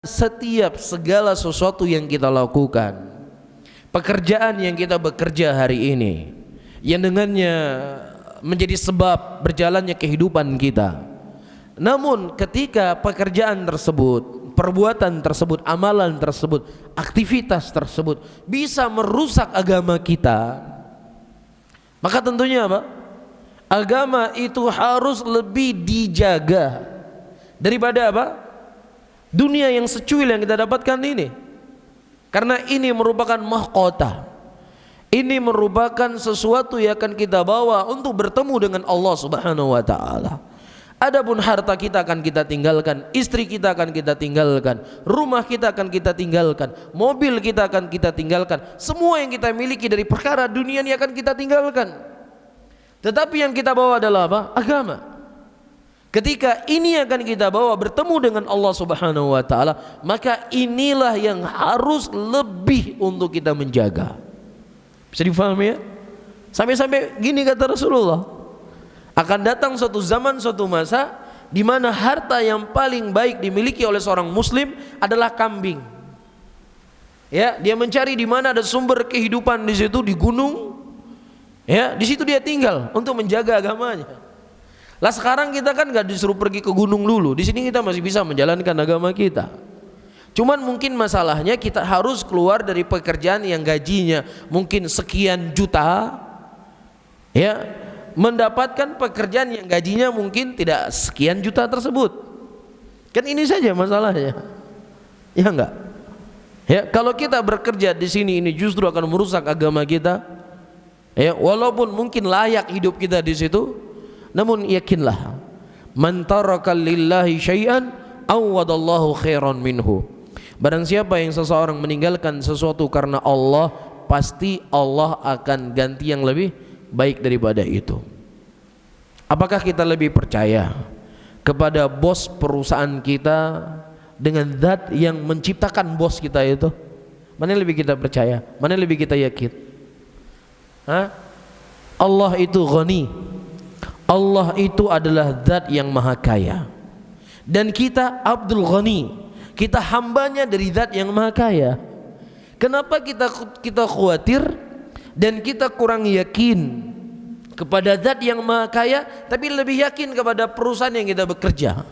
setiap segala sesuatu yang kita lakukan, pekerjaan yang kita bekerja hari ini, yang dengannya menjadi sebab berjalannya kehidupan kita. Namun ketika pekerjaan tersebut, perbuatan tersebut, amalan tersebut, aktivitas tersebut bisa merusak agama kita, maka tentunya apa? Agama itu harus lebih dijaga daripada apa? Dunia yang secuil yang kita dapatkan ini. Karena ini merupakan mahkota. Ini merupakan sesuatu yang akan kita bawa untuk bertemu dengan Allah Subhanahu wa taala. Adapun harta kita akan kita tinggalkan, istri kita akan kita tinggalkan, rumah kita akan kita tinggalkan, mobil kita akan kita tinggalkan, semua yang kita miliki dari perkara dunia ini akan kita tinggalkan. Tetapi yang kita bawa adalah apa? Agama. Ketika ini akan kita bawa bertemu dengan Allah Subhanahu wa taala, maka inilah yang harus lebih untuk kita menjaga. Bisa difahami ya? Sampai-sampai gini kata Rasulullah, akan datang suatu zaman, suatu masa di mana harta yang paling baik dimiliki oleh seorang muslim adalah kambing. Ya, dia mencari di mana ada sumber kehidupan di situ, di gunung. Ya, di situ dia tinggal untuk menjaga agamanya. Lah sekarang kita kan nggak disuruh pergi ke gunung dulu. Di sini kita masih bisa menjalankan agama kita. Cuman mungkin masalahnya kita harus keluar dari pekerjaan yang gajinya mungkin sekian juta, ya, mendapatkan pekerjaan yang gajinya mungkin tidak sekian juta tersebut. Kan ini saja masalahnya. Ya enggak? Ya, kalau kita bekerja di sini ini justru akan merusak agama kita. Ya, walaupun mungkin layak hidup kita di situ. Namun yakinlah, man taraka lillahi syai'an awadallahu khairan minhu. Barang siapa yang seseorang meninggalkan sesuatu karena Allah, pasti Allah akan ganti yang lebih baik daripada itu. Apakah kita lebih percaya kepada bos perusahaan kita dengan zat yang menciptakan bos kita itu? Mana yang lebih kita percaya? Mana yang lebih kita yakin? Allah itu ghani. Allah itu adalah zat yang maha kaya, dan kita Abdul Ghani, kita hambanya dari zat yang maha kaya. Kenapa kita khawatir dan kita kurang yakin kepada zat yang maha kaya, tapi lebih yakin kepada perusahaan yang kita bekerja?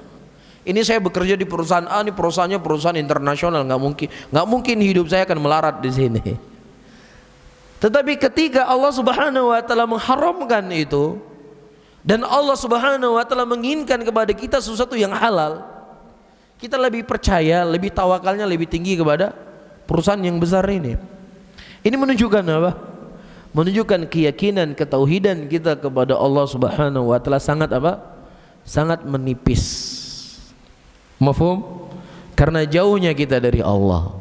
Ini saya bekerja di perusahaan A, ini perusahaannya perusahaan internasional, nggak mungkin hidup saya akan melarat di sini. Tetapi ketika Allah Subhanahu wa taala mengharamkan itu, dan Allah Subhanahu wa taala menginginkan kepada kita sesuatu yang halal, kita lebih percaya, lebih tawakalnya lebih tinggi kepada perusahaan yang besar ini. Ini menunjukkan apa? Menunjukkan keyakinan, ketauhidan kita kepada Allah Subhanahu wa taala sangat apa? Sangat menipis. Mafhum? Karena jauhnya kita dari Allah.